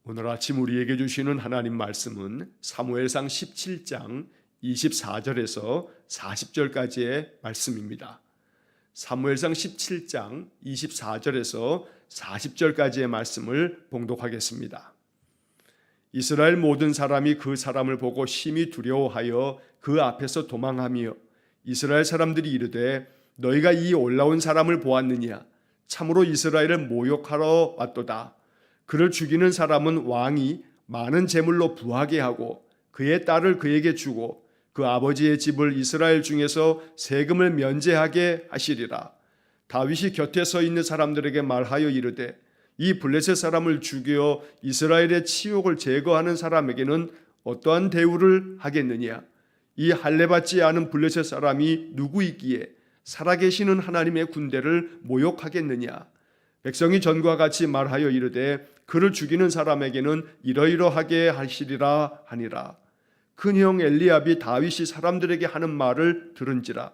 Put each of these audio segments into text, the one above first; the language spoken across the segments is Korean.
오늘 아침 우리에게 주시는 하나님 말씀은 사무엘상 17장 24절에서 40절까지의 말씀입니다. 사무엘상 17장 24절에서 40절까지의 말씀을 봉독하겠습니다. 이스라엘 모든 사람이 그 사람을 보고 심히 두려워하여 그 앞에서 도망하며 이스라엘 사람들이 이르되 너희가 이 올라온 사람을 보았느냐? 참으로 이스라엘을 모욕하러 왔도다. 그를 죽이는 사람은 왕이 많은 재물로 부하게 하고 그의 딸을 그에게 주고 그 아버지의 집을 이스라엘 중에서 세금을 면제하게 하시리라. 다윗이 곁에 서 있는 사람들에게 말하여 이르되 이 블레셋 사람을 죽여 이스라엘의 치욕을 제거하는 사람에게는 어떠한 대우를 하겠느냐? 이 할례받지 않은 블레셋 사람이 누구 있기에 살아계시는 하나님의 군대를 모욕하겠느냐? 백성이 전과 같이 말하여 이르되 그를 죽이는 사람에게는 이러이러하게 하시리라 하니라. 큰형 엘리압이 다윗이 사람들에게 하는 말을 들은지라.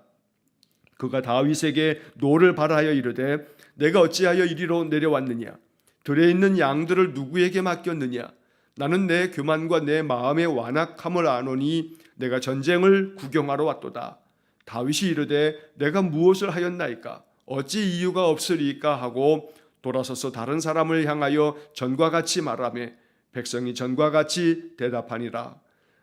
그가 다윗에게 노를 발하여 이르되 내가 어찌하여 이리로 내려왔느냐? 들에 있는 양들을 누구에게 맡겼느냐? 나는 내 교만과 내 마음의 완악함을 아노니 내가 전쟁을 구경하러 왔도다. 다윗이 이르되 내가 무엇을 하였나이까? 어찌 이유가 없으리까 하고 돌아서서 다른 사람을 향하여 전과 같이 말하며 백성이 전과 같이 대답하니라.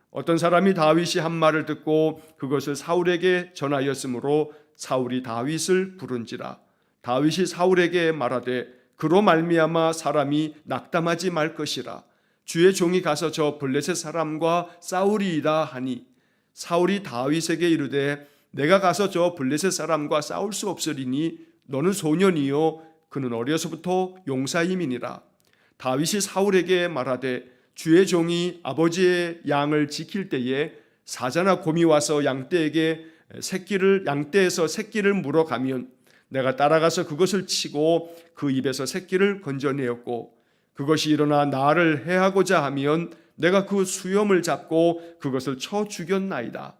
어떤 사람이 다윗이 한 말을 듣고 그것을 사울에게 전하였으므로 사울이 다윗을 부른지라. 다윗이 사울에게 말하되 그로 말미암아 사람이 낙담하지 말 것이라. 주의 종이 가서 저 블레셋 사람과 싸우리이다 하니 사울이 다윗에게 이르되 내가 가서 저 블레셋 사람과 싸울 수 없으리니 너는 소년이요 그는 어려서부터 용사임이니라. 다윗이 사울에게 말하되 주의 종이 아버지의 양을 지킬 때에 사자나 곰이 와서 양떼에서 새끼를 물어가면 내가 따라가서 그것을 치고 그 입에서 새끼를 건져내었고 그것이 일어나 나를 해하고자 하면 내가 그 수염을 잡고 그것을 쳐 죽였나이다.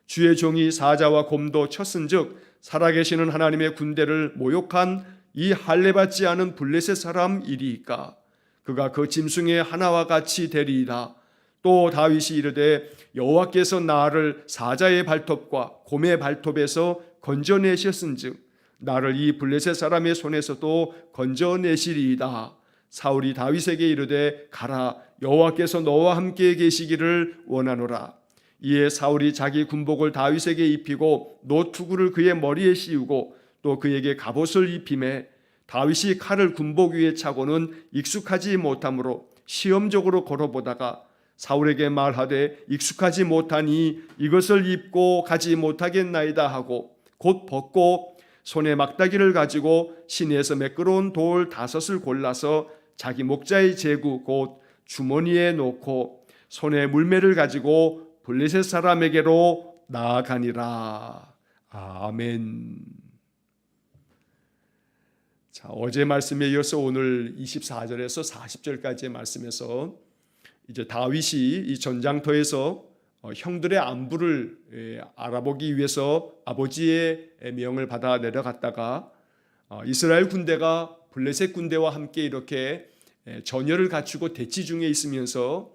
주의 종이 사자와 곰도 쳤은즉 살아계시는 하나님의 군대를 모욕한 이 할례받지 않은 블레셋 사람 이리이까? 그가 그 짐승의 하나와 같이 되리이다. 또 다윗이 이르되 여호와께서 나를 사자의 발톱과 곰의 발톱에서 건져내셨은즉 나를 이 블레셋 사람의 손에서도 건져내시리이다. 사울이 다윗에게 이르되 가라, 여호와께서 너와 함께 계시기를 원하노라. 이에 사울이 자기 군복을 다윗에게 입히고 노투구를 그의 머리에 씌우고 또 그에게 갑옷을 입히매 다윗이 칼을 군복 위에 차고는 익숙하지 못하므로 시험적으로 걸어보다가 사울에게 말하되 익숙하지 못하니 이것을 입고 가지 못하겠나이다 하고 곧 벗고 손에 막다기를 가지고 시내에서 매끄러운 돌 5을 골라서 자기 목자의 제구 곧 주머니에 놓고 손에 물매를 가지고 블레셋 사람에게로 나아가니라. 아멘. 자, 어제 말씀에 이어서 오늘 24절에서 40절까지의 말씀에서 이제 다윗이 이 전장터에서 형들의 안부를 알아보기 위해서 아버지의 명을 받아 내려갔다가 이스라엘 군대가 블레셋 군대와 함께 이렇게 전열을 갖추고 대치 중에 있으면서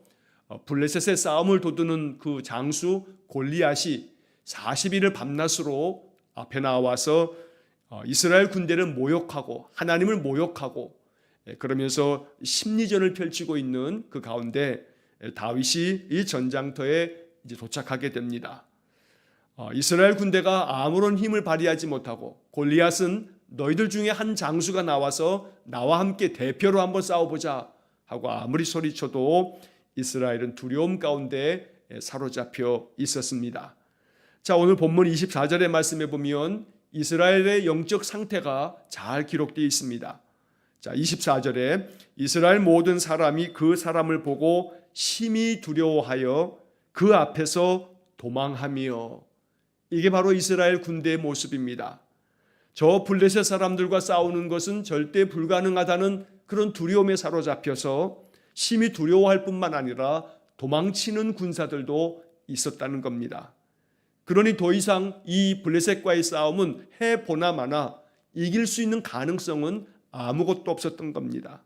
블레셋의 싸움을 도두는 그 장수 골리앗이 40일을 밤낮으로 앞에 나와서 이스라엘 군대를 모욕하고 하나님을 모욕하고 그러면서 심리전을 펼치고 있는 그 가운데 다윗이 이 전장터에 이제 도착하게 됩니다. 이스라엘 군대가 아무런 힘을 발휘하지 못하고 골리앗은 너희들 중에 한 장수가 나와서 나와 함께 대표로 한번 싸워보자 하고 아무리 소리쳐도 이스라엘은 두려움 가운데 사로잡혀 있었습니다. 자, 오늘 본문 24절의 말씀에 보면 이스라엘의 영적 상태가 잘 기록되어 있습니다. 자, 24절에 이스라엘 모든 사람이 그 사람을 보고 심히 두려워하여 그 앞에서 도망하며, 이게 바로 이스라엘 군대의 모습입니다. 저 블레셋 사람들과 싸우는 것은 절대 불가능하다는 그런 두려움에 사로잡혀서 심히 두려워할 뿐만 아니라 도망치는 군사들도 있었다는 겁니다. 그러니 더 이상 이 블레셋과의 싸움은 해보나 마나 이길 수 있는 가능성은 아무것도 없었던 겁니다.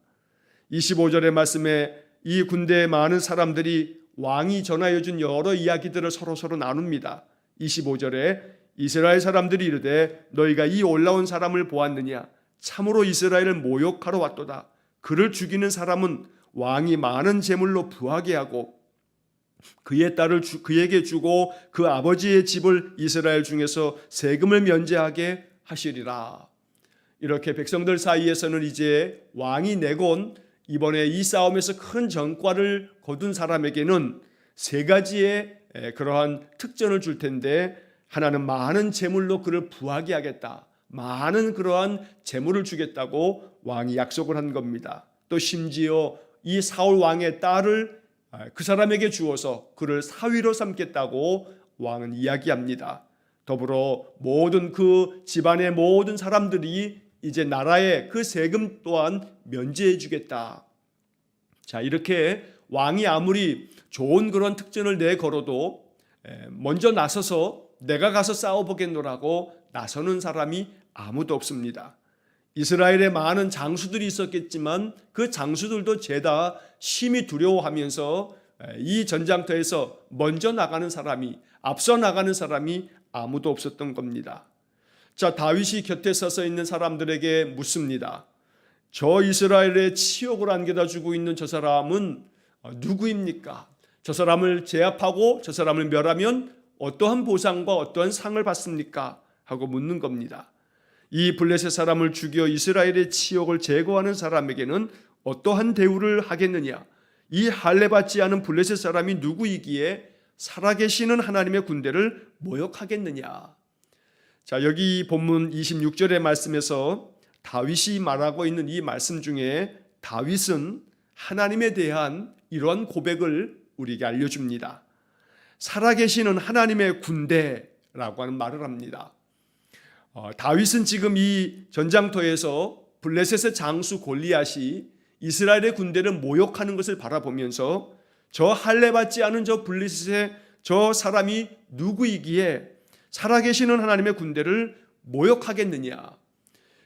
25절의 말씀에 이 군대에 많은 사람들이 왕이 전하여 준 여러 이야기들을 서로 나눕니다. 25절에 이스라엘 사람들이 이르되 너희가 이 올라온 사람을 보았느냐? 참으로 이스라엘을 모욕하러 왔도다. 그를 죽이는 사람은 왕이 많은 재물로 부하게 하고 그의 딸을 그에게 주고 그 아버지의 집을 이스라엘 중에서 세금을 면제하게 하시리라. 이렇게 백성들 사이에서는 이제 왕이 내건 이번에 이 싸움에서 큰 전과를 거둔 사람에게는 세 가지의 그러한 특전을 줄 텐데, 하나는 많은 재물로 그를 부하게 하겠다. 많은 그러한 재물을 주겠다고 왕이 약속을 한 겁니다. 또 심지어 이 사울 왕의 딸을 그 사람에게 주어서 그를 사위로 삼겠다고 왕은 이야기합니다. 더불어 모든 그 집안의 모든 사람들이 이제 나라의 그 세금 또한 면제해 주겠다. 자, 이렇게 왕이 아무리 좋은 그런 특전을 내걸어도 먼저 나서서 내가 가서 싸워보겠노라고 나서는 사람이 아무도 없습니다. 이스라엘에 많은 장수들이 있었겠지만 그 장수들도 죄다 심히 두려워하면서 이 전장터에서 먼저 나가는 사람이, 앞서 나가는 사람이 아무도 없었던 겁니다. 자, 다윗이 곁에 서서 있는 사람들에게 묻습니다. 저 이스라엘에 치욕을 안겨다 주고 있는 저 사람은 누구입니까? 저 사람을 제압하고 저 사람을 멸하면 어떠한 보상과 어떠한 상을 받습니까? 하고 묻는 겁니다. 이 블레셋 사람을 죽여 이스라엘의 치욕을 제거하는 사람에게는 어떠한 대우를 하겠느냐? 이 할례받지 않은 블레셋 사람이 누구이기에 살아계시는 하나님의 군대를 모욕하겠느냐? 자, 여기 본문 26절의 말씀에서 다윗이 말하고 있는 이 말씀 중에 다윗은 하나님에 대한 이러한 고백을 우리에게 알려줍니다. 살아계시는 하나님의 군대라고 하는 말을 합니다. 다윗은 지금 이 전장터에서 블레셋의 장수 골리앗이 이스라엘의 군대를 모욕하는 것을 바라보면서 저 할례받지 않은 저 블레셋의 저 사람이 누구이기에 살아계시는 하나님의 군대를 모욕하겠느냐.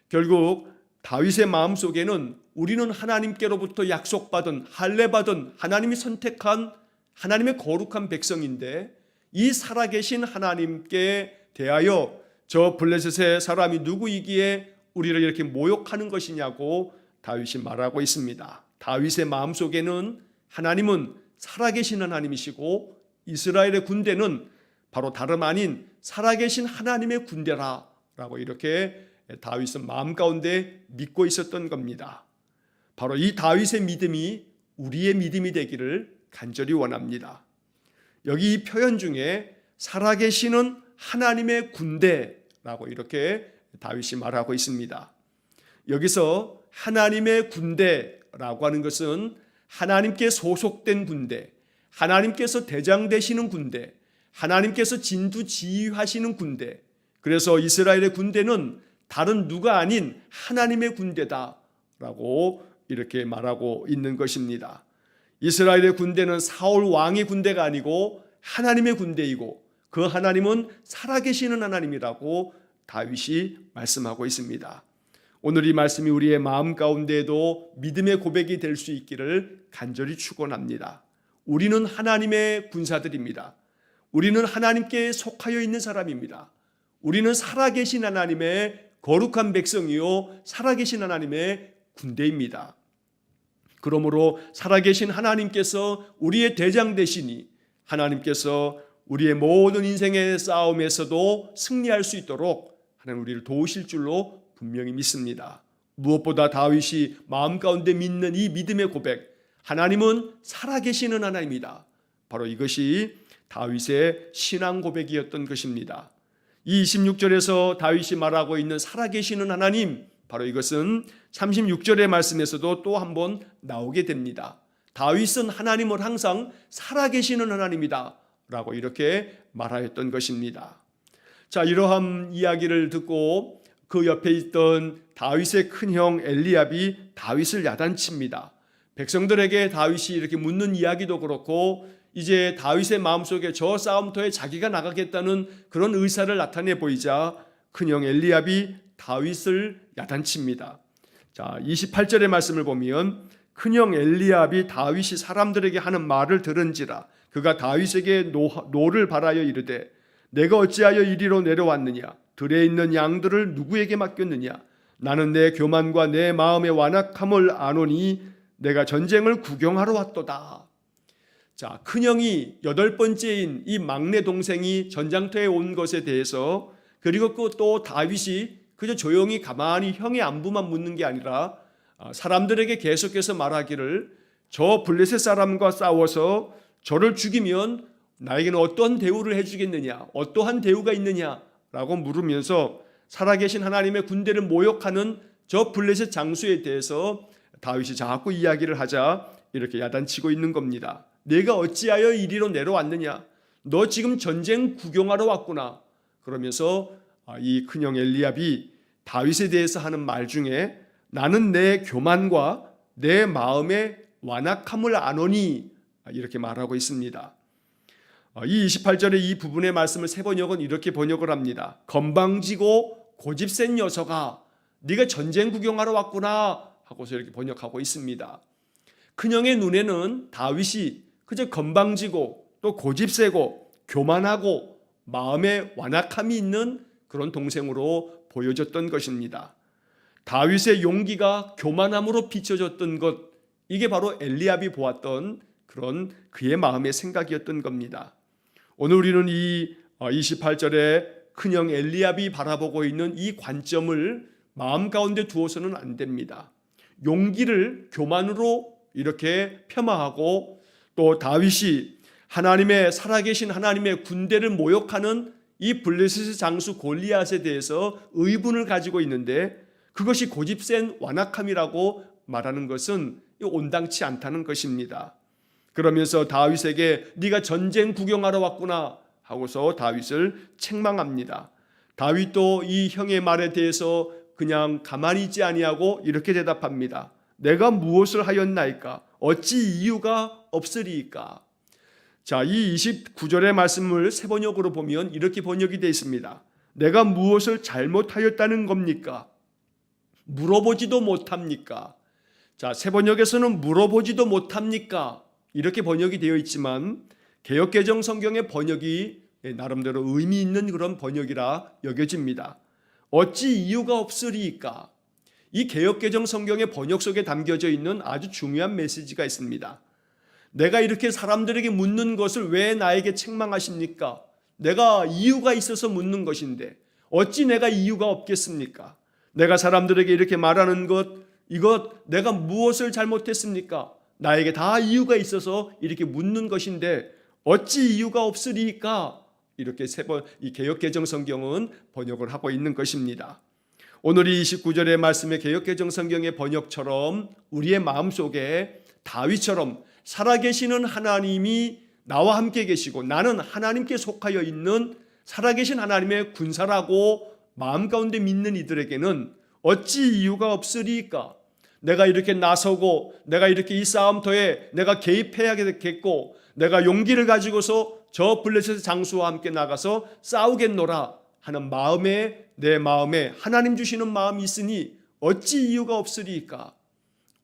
결국 다윗의 마음속에는 우리는 하나님께로부터 약속받은 할례받은 하나님이 선택한 하나님의 거룩한 백성인데 이 살아계신 하나님께 대하여 저 블레셋의 사람이 누구이기에 우리를 이렇게 모욕하는 것이냐고 다윗이 말하고 있습니다. 다윗의 마음속에는 하나님은 살아계신 하나님이시고 이스라엘의 군대는 바로 다름 아닌 살아계신 하나님의 군대라라고 이렇게 다윗은 마음 가운데 믿고 있었던 겁니다. 바로 이 다윗의 믿음이 우리의 믿음이 되기를 간절히 원합니다. 여기 이 표현 중에 살아계시는 하나님의 군대라고 이렇게 다윗이 말하고 있습니다. 여기서 하나님의 군대라고 하는 것은 하나님께 소속된 군대, 하나님께서 대장 되시는 군대, 하나님께서 진두지휘하시는 군대. 그래서 이스라엘의 군대는 다른 누가 아닌 하나님의 군대다라고 이렇게 말하고 있는 것입니다. 이스라엘의 군대는 사울 왕의 군대가 아니고 하나님의 군대이고 그 하나님은 살아계시는 하나님이라고 다윗이 말씀하고 있습니다. 오늘 이 말씀이 우리의 마음 가운데에도 믿음의 고백이 될 수 있기를 간절히 축원합니다. 우리는 하나님의 군사들입니다. 우리는 하나님께 속하여 있는 사람입니다. 우리는 살아계신 하나님의 거룩한 백성이요 살아계신 하나님의 군대입니다. 그러므로 살아계신 하나님께서 우리의 대장 되시니 하나님께서 우리의 모든 인생의 싸움에서도 승리할 수 있도록 하나님 우리를 도우실 줄로 분명히 믿습니다. 무엇보다 다윗이 마음 가운데 믿는 이 믿음의 고백, 하나님은 살아계시는 하나님이다. 바로 이것이 다윗의 신앙 고백이었던 것입니다. 이 26절에서 다윗이 말하고 있는 살아계시는 하나님, 바로 이것은 36절의 말씀에서도 또 한 번 나오게 됩니다. 다윗은 하나님을 항상 살아계시는 하나님이다 라고 이렇게 말하였던 것입니다. 자, 이러한 이야기를 듣고 그 옆에 있던 다윗의 큰형 엘리압이 다윗을 야단칩니다. 백성들에게 다윗이 이렇게 묻는 이야기도 그렇고 이제 다윗의 마음속에 저 싸움터에 자기가 나가겠다는 그런 의사를 나타내 보이자 큰형 엘리압이 다윗을 야단칩니다. 자, 28절의 말씀을 보면 큰형 엘리압이 다윗이 사람들에게 하는 말을 들은지라 그가 다윗에게 노를 바라여 이르되 내가 어찌하여 이리로 내려왔느냐 들에 있는 양들을 누구에게 맡겼느냐 나는 내 교만과 내 마음의 완악함을 아노니 내가 전쟁을 구경하러 왔도다. 자, 큰형이 8번째인 이 막내 동생이 전장터에 온 것에 대해서 그리고 또 다윗이 그저 조용히 가만히 형의 안부만 묻는 게 아니라 사람들에게 계속해서 말하기를 저 블레셋 사람과 싸워서 저를 죽이면 나에게는 어떠한 대우를 해주겠느냐 어떠한 대우가 있느냐라고 물으면서 살아계신 하나님의 군대를 모욕하는 저 블레셋 장수에 대해서 다윗이 자꾸 이야기를 하자 이렇게 야단치고 있는 겁니다. 내가 어찌하여 이리로 내려왔느냐 너 지금 전쟁 구경하러 왔구나. 그러면서 이 큰형 엘리압이 다윗에 대해서 하는 말 중에 나는 내 교만과 내 마음의 완악함을 아노니 이렇게 말하고 있습니다. 이 28절의 이 부분의 말씀을 세번역은 이렇게 번역을 합니다. 건방지고 고집센 녀석아 네가 전쟁 구경하러 왔구나 하고서 이렇게 번역하고 있습니다. 큰형의 눈에는 다윗이 그저 건방지고 또 고집세고 교만하고 마음에 완악함이 있는 그런 동생으로 보여졌던 것입니다. 다윗의 용기가 교만함으로 비춰졌던 것, 이게 바로 엘리압이 보았던 그런 그의 마음의 생각이었던 겁니다. 오늘 우리는 이 28절에 큰형 엘리압이 바라보고 있는 이 관점을 마음 가운데 두어서는 안 됩니다. 용기를 교만으로 이렇게 폄하하고 또 다윗이 하나님의 살아계신 하나님의 군대를 모욕하는 이 블레셋의 장수 골리앗에 대해서 의분을 가지고 있는데 그것이 고집센 완악함이라고 말하는 것은 온당치 않다는 것입니다. 그러면서 다윗에게 네가 전쟁 구경하러 왔구나 하고서 다윗을 책망합니다. 다윗도 이 형의 말에 대해서 그냥 가만히 있지 아니하고 이렇게 대답합니다. 내가 무엇을 하였나이까? 어찌 이유가 없으리이까? 자, 이 29절의 말씀을 세번역으로 보면 이렇게 번역이 되어 있습니다. 내가 무엇을 잘못하였다는 겁니까? 물어보지도 못합니까? 자, 세번역에서는 물어보지도 못합니까? 이렇게 번역이 되어 있지만 개역개정 성경의 번역이 나름대로 의미 있는 그런 번역이라 여겨집니다. 어찌 이유가 없으리이까? 이 개역개정 성경의 번역 속에 담겨져 있는 아주 중요한 메시지가 있습니다. 내가 이렇게 사람들에게 묻는 것을 왜 나에게 책망하십니까? 내가 이유가 있어서 묻는 것인데 어찌 내가 이유가 없겠습니까? 내가 사람들에게 이렇게 말하는 이것 내가 무엇을 잘못했습니까? 나에게 다 이유가 있어서 이렇게 묻는 것인데 어찌 이유가 없으리까? 이렇게 이 개역개정 성경은 번역을 하고 있는 것입니다. 오늘 이 29절의 말씀의 개역개정 성경의 번역처럼 우리의 마음속에 다윗처럼 살아계시는 하나님이 나와 함께 계시고 나는 하나님께 속하여 있는 살아계신 하나님의 군사라고 마음 가운데 믿는 이들에게는 어찌 이유가 없으리까? 내가 이렇게 나서고 내가 이렇게 이 싸움터에 내가 개입해야겠고 내가 용기를 가지고서 저 블레셋 장수와 함께 나가서 싸우겠노라 하는 마음에 내 마음에 하나님 주시는 마음이 있으니 어찌 이유가 없으리까?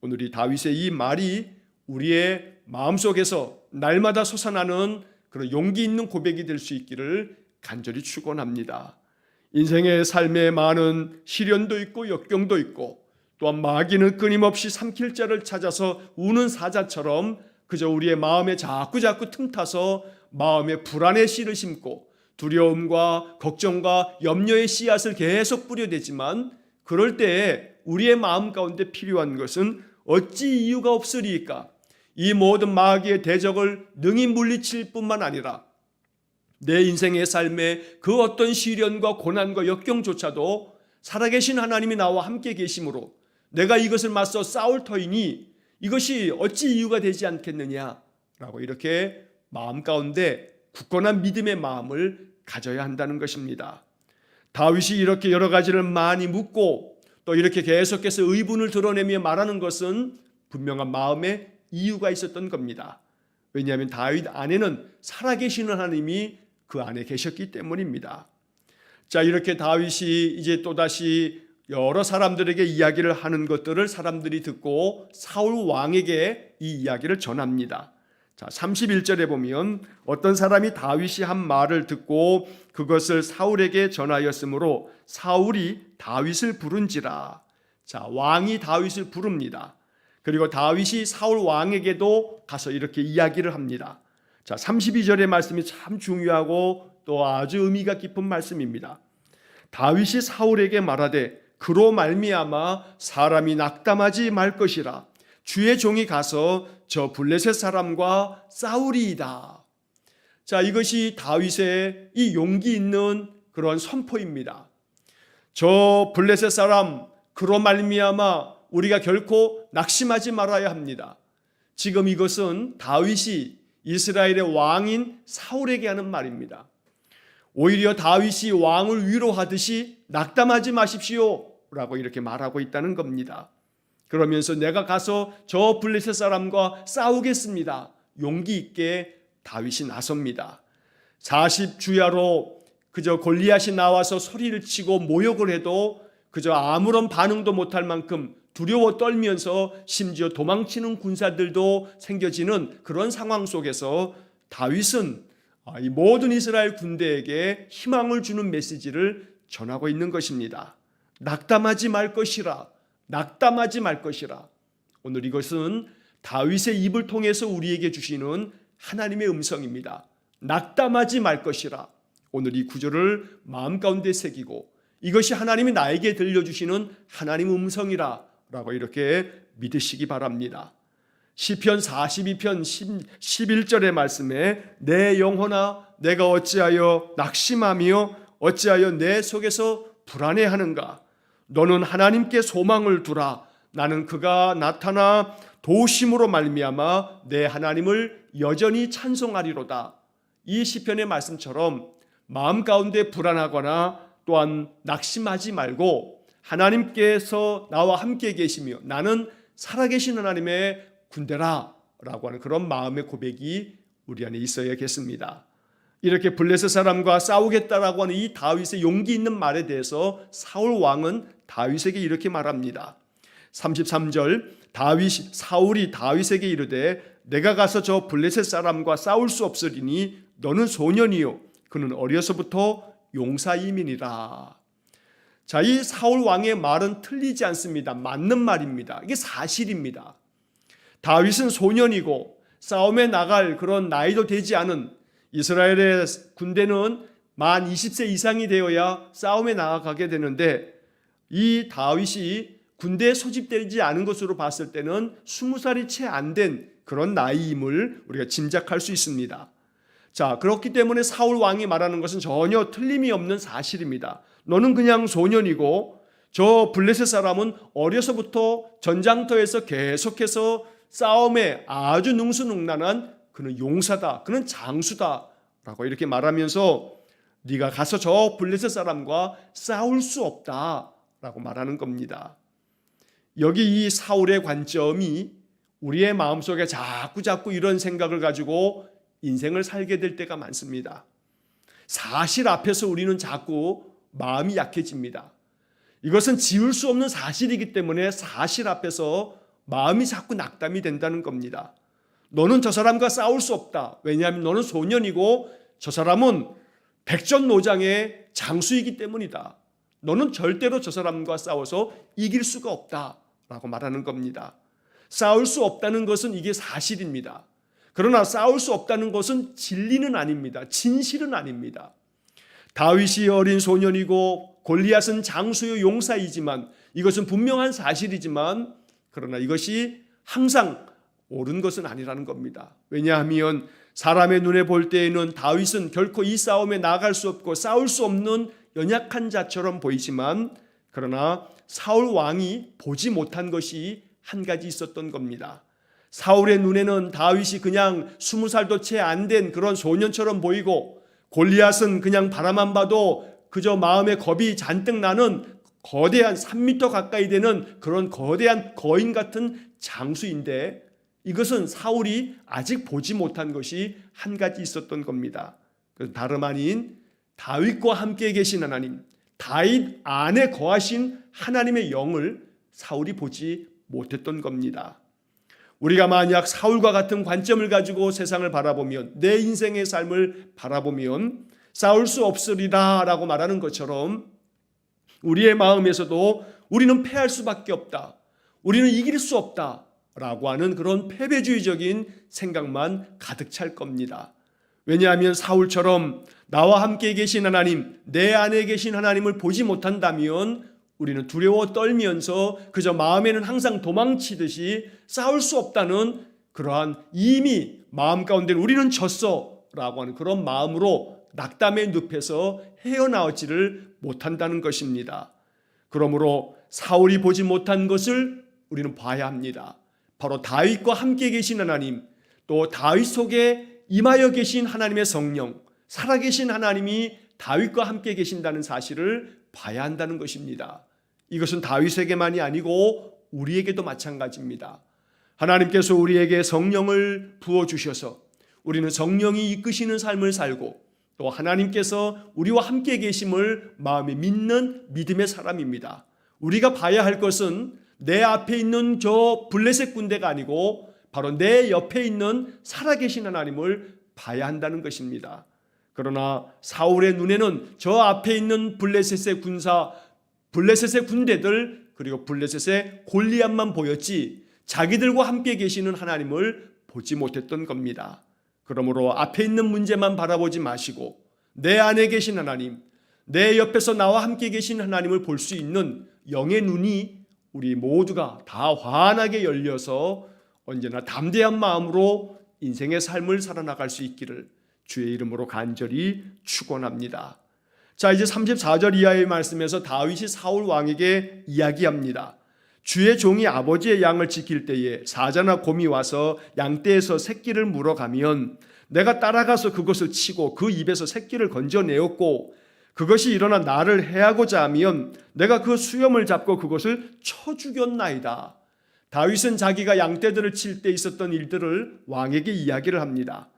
오늘 이 다윗의 이 말이 우리의 마음속에서 날마다 솟아나는 그런 용기 있는 고백이 될 수 있기를 간절히 축원합니다. 인생의 삶에 많은 시련도 있고 역경도 있고 또한 마귀는 끊임없이 삼킬 자를 찾아서 우는 사자처럼 그저 우리의 마음에 자꾸 틈타서 마음에 불안의 씨를 심고 두려움과 걱정과 염려의 씨앗을 계속 뿌려대지만 그럴 때에 우리의 마음 가운데 필요한 것은 어찌 이유가 없으리까? 이 모든 마귀의 대적을 능히 물리칠 뿐만 아니라 내 인생의 삶에 그 어떤 시련과 고난과 역경조차도 살아계신 하나님이 나와 함께 계심으로 내가 이것을 맞서 싸울 터이니 이것이 어찌 이유가 되지 않겠느냐라고 이렇게 마음 가운데 굳건한 믿음의 마음을 가져야 한다는 것입니다. 다윗이 이렇게 여러 가지를 많이 묻고 또 이렇게 계속해서 의분을 드러내며 말하는 것은 분명한 마음의 이유가 있었던 겁니다. 왜냐하면 다윗 안에는 살아계시는 하나님이 그 안에 계셨기 때문입니다. 자, 이렇게 다윗이 이제 또다시 여러 사람들에게 이야기를 하는 것들을 사람들이 듣고 사울 왕에게 이 이야기를 전합니다. 자, 31절에 보면 어떤 사람이 다윗이 한 말을 듣고 그것을 사울에게 전하였으므로 사울이 다윗을 부른지라. 자, 왕이 다윗을 부릅니다. 그리고 다윗이 사울 왕에게도 가서 이렇게 이야기를 합니다. 자, 32절의 말씀이 참 중요하고 또 아주 의미가 깊은 말씀입니다. 다윗이 사울에게 말하되 그로 말미암아 사람이 낙담하지 말 것이라. 주의 종이 가서 저 블레셋 사람과 싸우리이다. 자, 이것이 다윗의 이 용기 있는 그런 선포입니다. 저 블레셋 사람 그로 말미암아 우리가 결코 낙심하지 말아야 합니다. 지금 이것은 다윗이 이스라엘의 왕인 사울에게 하는 말입니다. 오히려 다윗이 왕을 위로하듯이 낙담하지 마십시오 라고 이렇게 말하고 있다는 겁니다. 그러면서 내가 가서 저 블레셋 사람과 싸우겠습니다. 용기 있게 다윗이 나섭니다. 40주야로 그저 골리앗이 나와서 소리를 치고 모욕을 해도 그저 아무런 반응도 못할 만큼 두려워 떨면서 심지어 도망치는 군사들도 생겨지는 그런 상황 속에서 다윗은 이 모든 이스라엘 군대에게 희망을 주는 메시지를 전하고 있는 것입니다. 낙담하지 말 것이라. 낙담하지 말 것이라. 오늘 이것은 다윗의 입을 통해서 우리에게 주시는 하나님의 음성입니다. 낙담하지 말 것이라. 오늘 이 구절을 마음 가운데 새기고 이것이 하나님이 나에게 들려주시는 하나님의 음성이라 라고 이렇게 믿으시기 바랍니다. 시편 42편 11절의 말씀에 내 영혼아 내가 어찌하여 낙심하며 어찌하여 내 속에서 불안해하는가. 너는 하나님께 소망을 두라. 나는 그가 나타나 도우심으로 말미암아 내 하나님을 여전히 찬송하리로다. 이 시편의 말씀처럼 마음 가운데 불안하거나 또한 낙심하지 말고 하나님께서 나와 함께 계시며 나는 살아계신 하나님의 군대라 라고 하는 그런 마음의 고백이 우리 안에 있어야겠습니다. 이렇게 블레셋 사람과 싸우겠다라고 하는 이 다윗의 용기 있는 말에 대해서 사울 왕은 다윗에게 이렇게 말합니다. 33절 사울이 다윗에게 이르되 내가 가서 저 블레셋 사람과 싸울 수 없으리니 너는 소년이요 그는 어려서부터 용사임이니라. 자, 이 사울 왕의 말은 틀리지 않습니다. 맞는 말입니다. 이게 사실입니다. 다윗은 소년이고 싸움에 나갈 그런 나이도 되지 않은 이스라엘의 군대는 만 20세 이상이 되어야 싸움에 나가게 되는데 이 다윗이 군대에 소집되지 않은 것으로 봤을 때는 20살이 채 안 된 그런 나이임을 우리가 짐작할 수 있습니다. 자, 그렇기 때문에 사울 왕이 말하는 것은 전혀 틀림이 없는 사실입니다. 너는 그냥 소년이고 저 블레셋 사람은 어려서부터 전장터에서 계속해서 싸움에 아주 능수능란한 그는 용사다. 그는 장수다. 라고 이렇게 말하면서 네가 가서 저 블레셋 사람과 싸울 수 없다. 라고 말하는 겁니다. 여기 이 사울의 관점이 우리의 마음속에 자꾸 이런 생각을 가지고 인생을 살게 될 때가 많습니다. 사실 앞에서 우리는 자꾸 마음이 약해집니다. 이것은 지울 수 없는 사실이기 때문에 사실 앞에서 마음이 자꾸 낙담이 된다는 겁니다. 너는 저 사람과 싸울 수 없다. 왜냐하면 너는 소년이고 저 사람은 백전노장의 장수이기 때문이다. 너는 절대로 저 사람과 싸워서 이길 수가 없다. 라고 말하는 겁니다. 싸울 수 없다는 것은 이게 사실입니다. 그러나 싸울 수 없다는 것은 진리는 아닙니다. 진실은 아닙니다. 다윗이 어린 소년이고 골리앗은 장수의 용사이지만 이것은 분명한 사실이지만 그러나 이것이 항상 옳은 것은 아니라는 겁니다. 왜냐하면 사람의 눈에 볼 때에는 다윗은 결코 이 싸움에 나갈 수 없고 싸울 수 없는 연약한 자처럼 보이지만 그러나 사울 왕이 보지 못한 것이 한 가지 있었던 겁니다. 사울의 눈에는 다윗이 그냥 20살도 채 안 된 그런 소년처럼 보이고 골리앗은 그냥 바라만 봐도 그저 마음에 겁이 잔뜩 나는 거대한 3m 가까이 되는 그런 거대한 거인 같은 장수인데 이것은 사울이 아직 보지 못한 것이 한 가지 있었던 겁니다. 다름 아닌 다윗과 함께 계신 하나님, 다윗 안에 거하신 하나님의 영을 사울이 보지 못했던 겁니다. 우리가 만약 사울과 같은 관점을 가지고 세상을 바라보면, 내 인생의 삶을 바라보면 싸울 수 없으리라 라고 말하는 것처럼 우리의 마음에서도 우리는 패할 수밖에 없다, 우리는 이길 수 없다 라고 하는 그런 패배주의적인 생각만 가득 찰 겁니다. 왜냐하면 사울처럼 나와 함께 계신 하나님, 내 안에 계신 하나님을 보지 못한다면 우리는 두려워 떨면서 그저 마음에는 항상 도망치듯이 싸울 수 없다는 그러한 이미 마음 가운데는 우리는 졌어 라고 하는 그런 마음으로 낙담의 늪에서 헤어나오지를 못한다는 것입니다. 그러므로 사울이 보지 못한 것을 우리는 봐야 합니다. 바로 다윗과 함께 계신 하나님, 또 다윗 속에 임하여 계신 하나님의 성령, 살아계신 하나님이 다윗과 함께 계신다는 사실을 봐야 한다는 것입니다. 이것은 다윗에게만이 아니고 우리에게도 마찬가지입니다. 하나님께서 우리에게 성령을 부어주셔서 우리는 성령이 이끄시는 삶을 살고, 또 하나님께서 우리와 함께 계심을 마음에 믿는 믿음의 사람입니다. 우리가 봐야 할 것은 내 앞에 있는 저 블레셋 군대가 아니고 바로 내 옆에 있는 살아계신 하나님을 봐야 한다는 것입니다. 그러나 사울의 눈에는 저 앞에 있는 블레셋의 군사, 블레셋의 군대들, 그리고 블레셋의 골리앗만 보였지 자기들과 함께 계시는 하나님을 보지 못했던 겁니다. 그러므로 앞에 있는 문제만 바라보지 마시고 내 안에 계신 하나님, 내 옆에서 나와 함께 계신 하나님을 볼 수 있는 영의 눈이 우리 모두가 다 환하게 열려서 언제나 담대한 마음으로 인생의 삶을 살아나갈 수 있기를 주의 이름으로 간절히 축원합니다. 자, 이제 34절 이하의 말씀에서 다윗이 사울 왕에게 이야기합니다. 주의 종이 아버지의 양을 지킬 때에 사자나 곰이 와서 양떼에서 새끼를 물어가면 내가 따라가서 그것을 치고 그 입에서 새끼를 건져내었고, 그것이 일어나 나를 해하고자 하면 내가 그 수염을 잡고 그것을 쳐 죽였나이다. 다윗은 자기가 양떼들을 칠 때 있었던 일들을 왕에게 이야기를 합니다.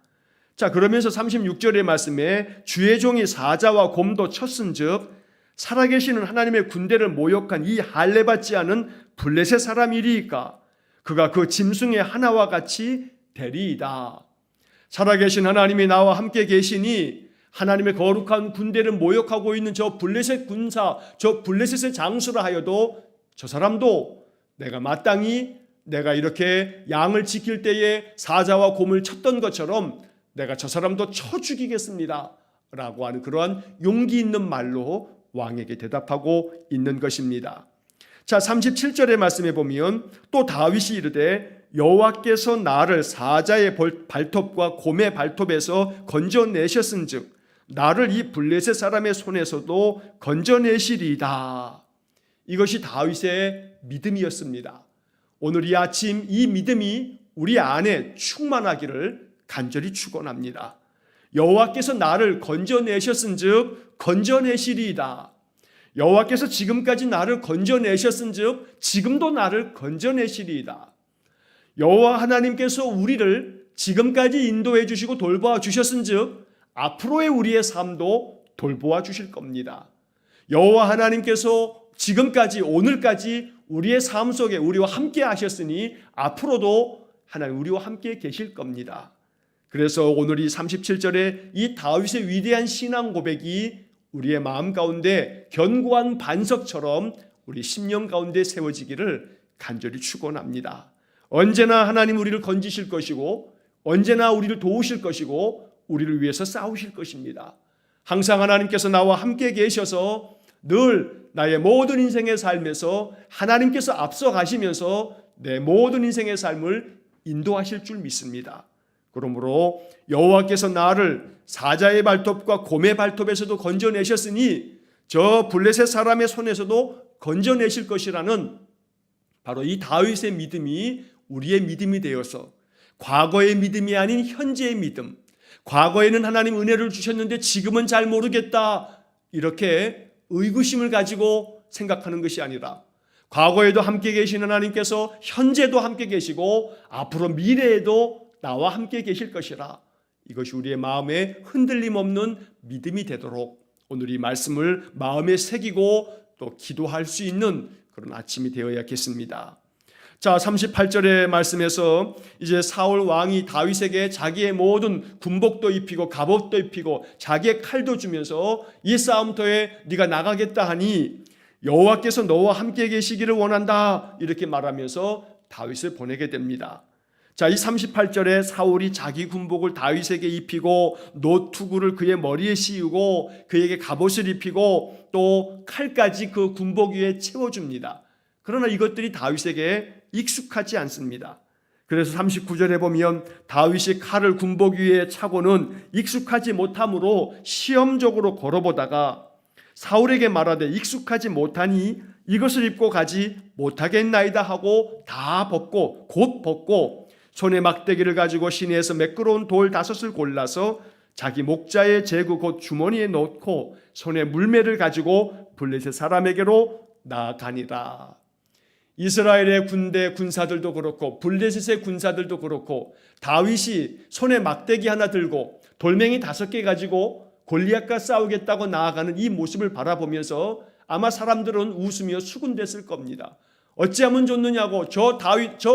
자, 그러면서 36절의 말씀에 주의 종이 사자와 곰도 쳤은즉 살아계시는 하나님의 군대를 모욕한 이 할례받지 않은 블레셋 사람이리이까 그가 그 짐승의 하나와 같이 되리이다. 살아계신 하나님이 나와 함께 계시니 하나님의 거룩한 군대를 모욕하고 있는 저 블레셋 군사, 저 블레셋의 장수라 하여도 저 사람도 내가 마땅히 내가 이렇게 양을 지킬 때에 사자와 곰을 쳤던 것처럼 내가 저 사람도 쳐 죽이겠습니다 라고 하는 그러한 용기 있는 말로 왕에게 대답하고 있는 것입니다. 자, 37절의 말씀에 보면 또 다윗이 이르되 여호와께서 나를 사자의 발톱과 곰의 발톱에서 건져내셨은즉 나를 이 블레셋 사람의 손에서도 건져내시리이다. 이것이 다윗의 믿음이었습니다. 오늘 이 아침 이 믿음이 우리 안에 충만하기를 간절히 축원합니다. 여호와께서 나를 건져내셨은즉 건져내시리이다. 여호와께서 지금까지 나를 건져내셨은즉 지금도 나를 건져내시리이다. 여호와 하나님께서 우리를 지금까지 인도해 주시고 돌보아 주셨은즉 앞으로의 우리의 삶도 돌보아 주실 겁니다. 여호와 하나님께서 지금까지 오늘까지 우리의 삶 속에 우리와 함께 하셨으니 앞으로도 하나님 우리와 함께 계실 겁니다. 그래서 오늘 이 37절에 이 다윗의 위대한 신앙 고백이 우리의 마음 가운데 견고한 반석처럼 우리 심령 가운데 세워지기를 간절히 축원합니다. 언제나 하나님 우리를 건지실 것이고 언제나 우리를 도우실 것이고 우리를 위해서 싸우실 것입니다. 항상 하나님께서 나와 함께 계셔서 늘 나의 모든 인생의 삶에서 하나님께서 앞서 가시면서 내 모든 인생의 삶을 인도하실 줄 믿습니다. 그러므로 여호와께서 나를 사자의 발톱과 곰의 발톱에서도 건져내셨으니 저 블레셋 사람의 손에서도 건져내실 것이라는 바로 이 다윗의 믿음이 우리의 믿음이 되어서 과거의 믿음이 아닌 현재의 믿음, 과거에는 하나님 은혜를 주셨는데 지금은 잘 모르겠다 이렇게 의구심을 가지고 생각하는 것이 아니라 과거에도 함께 계신 하나님께서 현재도 함께 계시고 앞으로 미래에도 나와 함께 계실 것이라 이것이 우리의 마음에 흔들림 없는 믿음이 되도록 오늘 이 말씀을 마음에 새기고 또 기도할 수 있는 그런 아침이 되어야겠습니다. 자, 38절의 말씀에서 이제 사울 왕이 다윗에게 자기의 모든 군복도 입히고 갑옷도 입히고 자기의 칼도 주면서 이 싸움터에 네가 나가겠다 하니 여호와께서 너와 함께 계시기를 원한다 이렇게 말하면서 다윗을 보내게 됩니다. 자, 이 38절에 사울이 자기 군복을 다윗에게 입히고 노투구를 그의 머리에 씌우고 그에게 갑옷을 입히고 또 칼까지 그 군복 위에 채워줍니다. 그러나 이것들이 다윗에게 익숙하지 않습니다. 그래서 39절에 보면 다윗이 칼을 군복 위에 차고는 익숙하지 못함으로 시험적으로 걸어보다가 사울에게 말하되 익숙하지 못하니 이것을 입고 가지 못하겠나이다 하고 다 벗고 곧 벗고 손에 막대기를 가지고 시내에서 매끄러운 돌 5을 골라서 자기 목자의 제구 곧 주머니에 넣고 손에 물매를 가지고 블레셋 사람에게로 나아가니라. 이스라엘의 군대 군사들도 그렇고 블레셋의 군사들도 그렇고 다윗이 손에 막대기 하나 들고 돌멩이 5개 가지고 골리앗과 싸우겠다고 나아가는 이 모습을 바라보면서 아마 사람들은 웃으며 수군댔을 겁니다. 어찌하면 좋느냐고, 저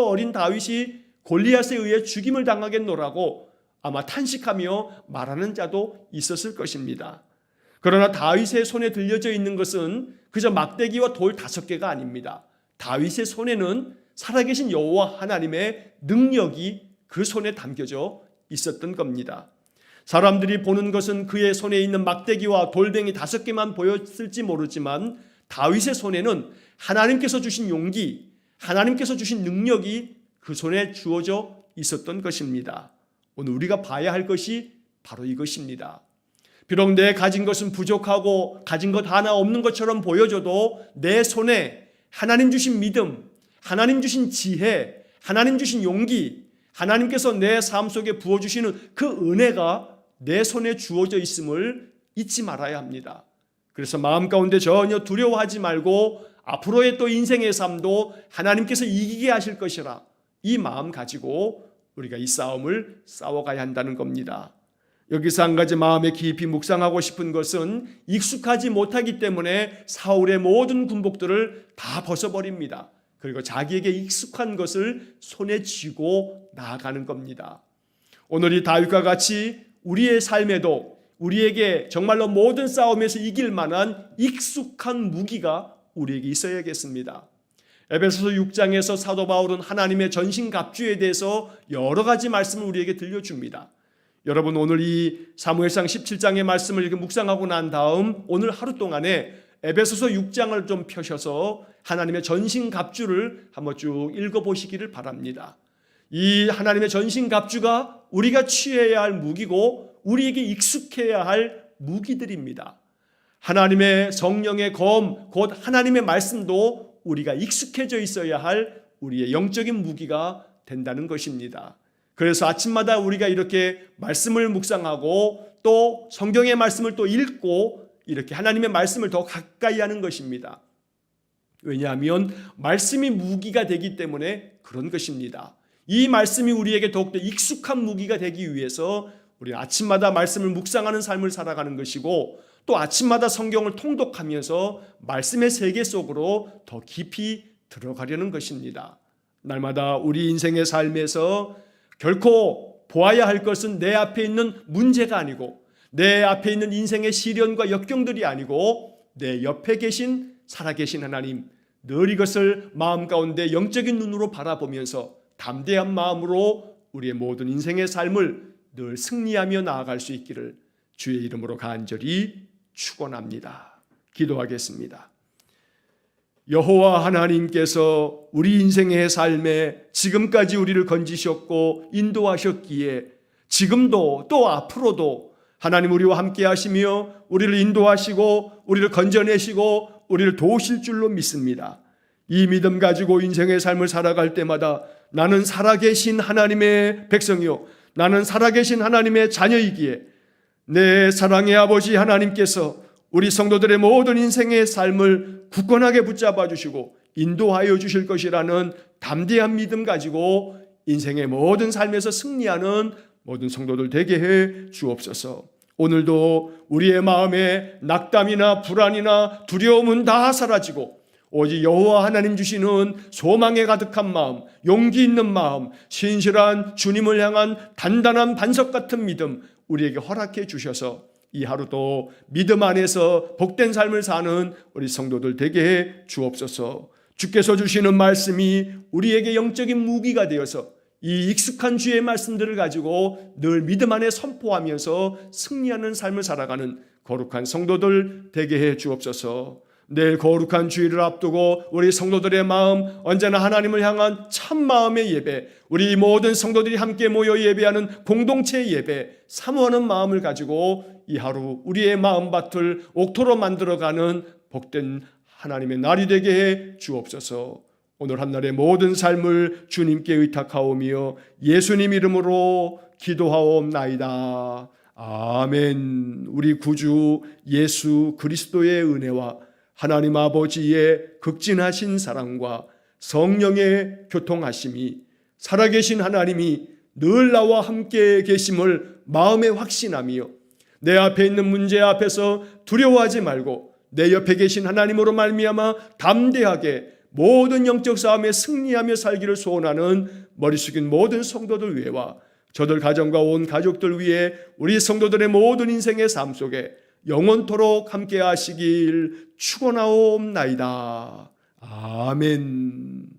어린 다윗이 골리앗에 의해 죽임을 당하겠노라고 아마 탄식하며 말하는 자도 있었을 것입니다. 그러나 다윗의 손에 들려져 있는 것은 그저 막대기와 돌 5개가 아닙니다. 다윗의 손에는 살아계신 여호와 하나님의 능력이 그 손에 담겨져 있었던 겁니다. 사람들이 보는 것은 그의 손에 있는 막대기와 돌멩이 5개만 보였을지 모르지만 다윗의 손에는 하나님께서 주신 용기, 하나님께서 주신 능력이 그 손에 주어져 있었던 것입니다. 오늘 우리가 봐야 할 것이 바로 이것입니다. 비록 내 가진 것은 부족하고 가진 것 하나 없는 것처럼 보여져도 내 손에 하나님 주신 믿음, 하나님 주신 지혜, 하나님 주신 용기, 하나님께서 내 삶 속에 부어주시는 그 은혜가 내 손에 주어져 있음을 잊지 말아야 합니다. 그래서 마음 가운데 전혀 두려워하지 말고 앞으로의 또 인생의 삶도 하나님께서 이기게 하실 것이라 이 마음 가지고 우리가 이 싸움을 싸워가야 한다는 겁니다. 여기서 한 가지 마음에 깊이 묵상하고 싶은 것은 익숙하지 못하기 때문에 사울의 모든 군복들을 다 벗어버립니다. 그리고 자기에게 익숙한 것을 손에 쥐고 나아가는 겁니다. 오늘 이 다윗과 같이 우리의 삶에도 우리에게 정말로 모든 싸움에서 이길 만한 익숙한 무기가 우리에게 있어야겠습니다. 에베소서 6장에서 사도 바울은 하나님의 전신갑주에 대해서 여러 가지 말씀을 우리에게 들려줍니다. 여러분, 오늘 이 사무엘상 17장의 말씀을 이렇게 묵상하고 난 다음 오늘 하루 동안에 에베소서 6장을 좀 펴셔서 하나님의 전신갑주를 한번 쭉 읽어보시기를 바랍니다. 이 하나님의 전신갑주가 우리가 취해야 할 무기고 우리에게 익숙해야 할 무기들입니다. 하나님의 성령의 검, 곧 하나님의 말씀도 우리가 익숙해져 있어야 할 우리의 영적인 무기가 된다는 것입니다. 그래서 아침마다 우리가 이렇게 말씀을 묵상하고 또 성경의 말씀을 또 읽고 이렇게 하나님의 말씀을 더 가까이 하는 것입니다. 왜냐하면 말씀이 무기가 되기 때문에 그런 것입니다. 이 말씀이 우리에게 더욱더 익숙한 무기가 되기 위해서 우리 아침마다 말씀을 묵상하는 삶을 살아가는 것이고 또 아침마다 성경을 통독하면서 말씀의 세계 속으로 더 깊이 들어가려는 것입니다. 날마다 우리 인생의 삶에서 결코 보아야 할 것은 내 앞에 있는 문제가 아니고 내 앞에 있는 인생의 시련과 역경들이 아니고 내 옆에 계신 살아계신 하나님, 늘 이것을 마음 가운데 영적인 눈으로 바라보면서 담대한 마음으로 우리의 모든 인생의 삶을 늘 승리하며 나아갈 수 있기를 주의 이름으로 간절히 축원합니다. 기도하겠습니다. 여호와 하나님께서 우리 인생의 삶에 지금까지 우리를 건지셨고 인도하셨기에 지금도 또 앞으로도 하나님 우리와 함께 하시며 우리를 인도하시고 우리를 건져내시고 우리를 도우실 줄로 믿습니다. 이 믿음 가지고 인생의 삶을 살아갈 때마다 나는 살아계신 하나님의 백성이요 나는 살아계신 하나님의 자녀이기에 내 사랑의 아버지 하나님께서 우리 성도들의 모든 인생의 삶을 굳건하게 붙잡아 주시고 인도하여 주실 것이라는 담대한 믿음 가지고 인생의 모든 삶에서 승리하는 모든 성도들 되게 해 주옵소서. 오늘도 우리의 마음에 낙담이나 불안이나 두려움은 다 사라지고 오직 여호와 하나님 주시는 소망에 가득한 마음, 용기 있는 마음, 신실한 주님을 향한 단단한 반석 같은 믿음 우리에게 허락해 주셔서 이 하루도 믿음 안에서 복된 삶을 사는 우리 성도들 되게 해 주옵소서. 주께서 주시는 말씀이 우리에게 영적인 무기가 되어서 이 익숙한 주의 말씀들을 가지고 늘 믿음 안에 선포하면서 승리하는 삶을 살아가는 거룩한 성도들 되게 해 주옵소서. 내일 거룩한 주일을 앞두고 우리 성도들의 마음 언제나 하나님을 향한 참 마음의 예배, 우리 모든 성도들이 함께 모여 예배하는 공동체 예배, 사모하는 마음을 가지고 이 하루 우리의 마음밭을 옥토로 만들어가는 복된 하나님의 날이 되게 해 주옵소서. 오늘 한날의 모든 삶을 주님께 의탁하오며 예수님 이름으로 기도하옵나이다. 아멘. 우리 구주 예수 그리스도의 은혜와 하나님 아버지의 극진하신 사랑과 성령의 교통하심이 살아계신 하나님이 늘 나와 함께 계심을 마음에 확신하며 내 앞에 있는 문제 앞에서 두려워하지 말고 내 옆에 계신 하나님으로 말미암아 담대하게 모든 영적 싸움에 승리하며 살기를 소원하는 머리 숙인 모든 성도들 위해와 저들 가정과 온 가족들 위해 우리 성도들의 모든 인생의 삶 속에 영원토록 함께 하시길 축원하옵나이다. 아멘.